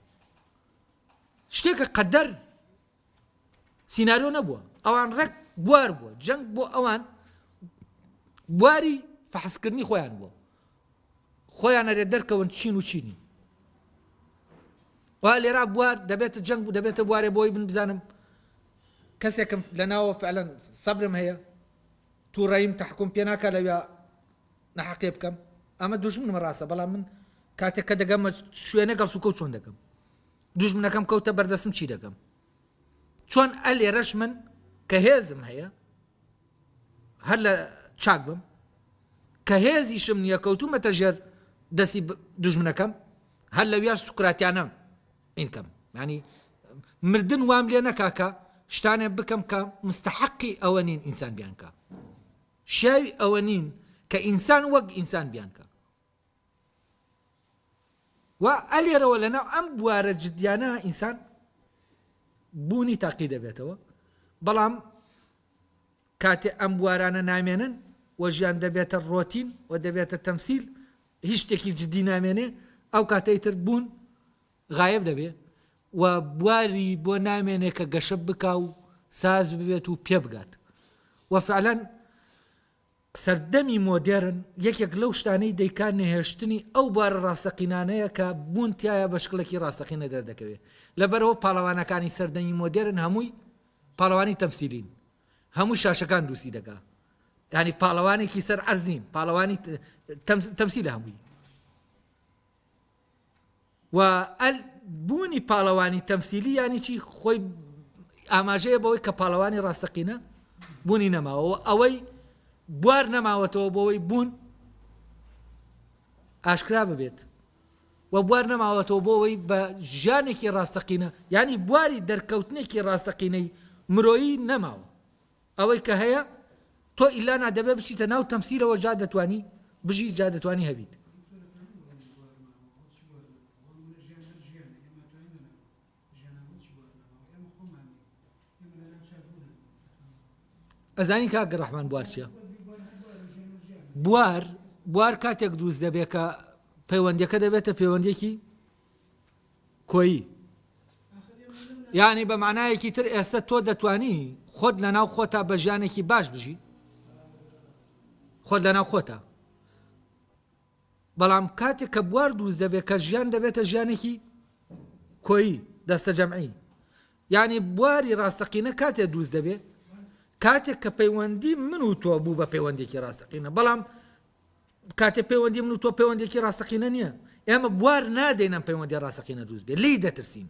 A: شتێکە قەدەر سیناریۆ نەبووە ئەوان ڕێک بوار بووە جەنگ بۆ ئەوان بواری فەحسکردنی خۆیان بووە خۆیان ئەرێ دەرکەون چین و چینی وا لێرا بوار دەبێتە جەنگ بوو دەبێتە بوارێ بۆی بن بزانم کەسێکم لەناوە فعلەن سەبرم هەیە تووڕەیم تەحکوم پێ ناکات لەوێ نەحەقێ بکەم ئەمە دوژمنمە ڕاستە بەڵام من کاتێک کە دەگەمە شوێنە گەڵسوکە و چۆن دەکەم دوژمنەکەم کەوتە بەردەستم چی دەکەم چۆن ئەلێرەش من کە هێزم هەیە هەر لە چاک بم کە هێزیشم نییە کەوتومەتە ژێر دەستی دوژمنەکەم هەر لەویاش سوکراتیانە ئینکەم ینی مردن وام لێ نەکاکە شتانێ بکەم کە مستحقی ئەوە نین ئینسان بیانکە شاوی ئەوە نین کە ئینسان وەک ئینسان بیانکە و ئەلێرەوە لەناو ئەم بوارە جدیانە ئینسان بوونی تاقی دەبێتەوە بەڵام کاتێ ئەم بوارانە نامێنن و ژیان دەبێتە ڕۆتین و دەبێتە تەمسیل هیچ شتێکی جدی نامێنێ ئەو کاتەی تر بوون غایب دەبێ و بواری بۆ نامێنێ کە گەشە بکا و ساز ببێت و پێ بگات و فعلەن سەردەمی مۆدێرن یەکێک لەو شتانەی دەیکات نەهێشتنی ئەو بوارە ڕاستەقینانەیە کە بوون تایە بە شکلێکی ڕاستەقینە دەردەکەوێت لەبەرەوە پاڵەوانەکانی سەردەمی مۆدێرن هەمووی پاڵەوانی تەمسیلین هەموو شاشەکان دروستی دەکات ینی پاڵەوانێکی سەر عەرزین پاڵەوانی تەمسیلە هەمووی و بوونی پاڵەوانی تەمسیلی ینی چی خۆی ئاماژەیە بەوەی کە پاڵەوانی ڕاستەقینە بوونی نەماوە ئەوەی بوار نەماوەتەوە بۆەوەی بوون ئاشکرا ببێت و بوار نەماوەتەوە بۆەوەی بە ژیانێکی ڕاستەقینە ینی بواری دەرکەوتنێکی ڕاستەقینەی مرۆیی نەماوە ئەوەی کە هەیە تۆ ئیلا نادەبێ بچیتە ناو تەمسیلەوە جا دەتوانی بژی جا دەتوانی هەبیت ئەزانی کاک ڕەحمان بوار چییە؟ بوار کاتێک دروست دەبێت کە پەیوەندیەکە دەبێتە پەیوەندێکی کۆیی یعنی بە معنایەکی تر ئێستا تۆ دەتوانی خۆت لە ناو خۆتا بە ژیانێکی باش بژی خۆت لە ناو خۆتا بەڵام کاتێک کە بوار دروست دەبێت کە ژیان دەبێتە ژیانێکی کۆیی دەستە جەمعی یعنی بواری ڕاستەقینە کاتێک دروست دەبێت کاتێک کە پەیوەندی من و تۆ بوو بە پەیوەندێکی ڕاستەقینە بەڵام کاتێک پەیوەندی من و تۆ پەیوەندێکی ڕاستەقینە نییە ئێمە بوار نادەینەم پەیوەندی ڕاستەقینە دروست بێت لی دەترسین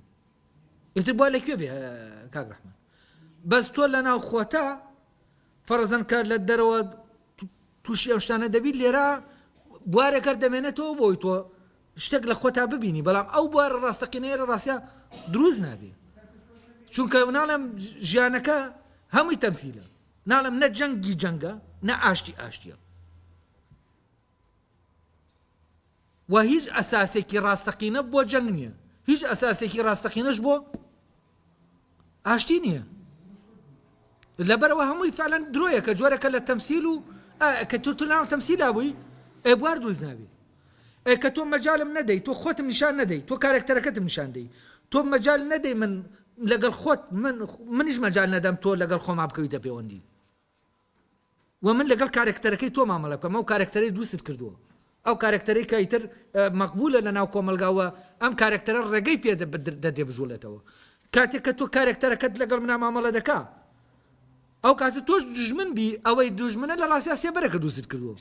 A: ئیتر بوار لەکوێ بێ کاک ڕەحمان بەس تۆ لە ناو خۆتا فەرزەن کار لە دەرەوە تووشی ئەو شتانە دەبیت لێرە بوارێکەر دەمێنێتەوە بۆی تۆ شتێک لە خۆتا ببینی بەڵام ئەو بوارە ڕاستەقینەیە لە ڕاستیە دروست نابێ چونکە ناڵم ژیانەکە هەمووی تەمسیلە ناڵم نە جەنگی جەنگە نە ئاشتی ئاشتیە و هیچ ئەساسێکی ڕاستەقینە بۆ جەنگ نییە هیچ ئەساسێکی ڕاستەقینەش بۆ ئاشتی نییە لەبەرەوە هەمووی فعلەن درۆیە کە جۆرەکە لە تەمسیل و کە تۆ ناو تەمسیلا بووی بوار دروست نابێ کە تۆ مەجالم نەدەی تۆ خۆتم نیشان نەدەی تۆ کارێکتەرەکەتم نیشان دەی تۆ مەجال نەدەی من لەگەڵ خۆت منیش مەجال نەدەم تۆ لەگەڵ خۆما بکەویتە پەیوەندی و من لەگەڵ کارێکتەرەکەی تۆ مامەڵە بکەم ئەو کارێکتەرەی دروست کردووە ئەو کارێکتەرەی کە ئیتر مەقبولە لە ناو کۆمەلگاوە ئەم کارێکتەرە ڕێگەی پێ دەدێ بژوڵێتەوە کاتێک کە تۆ کارێکتەرەکەت لەگەڵ منە مامەڵە دەکا ئەو کاتە تۆش دوژمن بی ئەوەی دوژمنە لە ڕاستیا سێبەرەکە دروست کردووە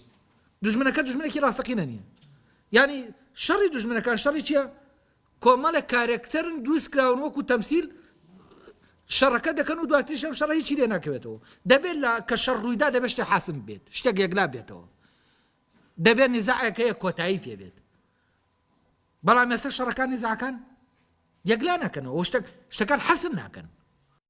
A: دوژمنەکە دوژمنێکی ڕاستەقینە نییە یعنی شەڕی دوژمنەکان شەڕی چییە کۆمەڵە کارێکتەرن دروست کراون وەکو تەمسیل شەڕەکە دەکەن و دواتر شەم شەڕ هیچی لێ ناکەوێتەوە دەبێت لە کە شەڕ ڕوویدا دەبێت شتێ حاسم بێت شتێک یەکلا بێتەوە دەبێت نزاعێک هەیە کۆتایی پێ بێت بەڵام ئێستا شەڕەکان نزاعەکان یەکلا ناکەنەوە شتەکان حەسم ناکەن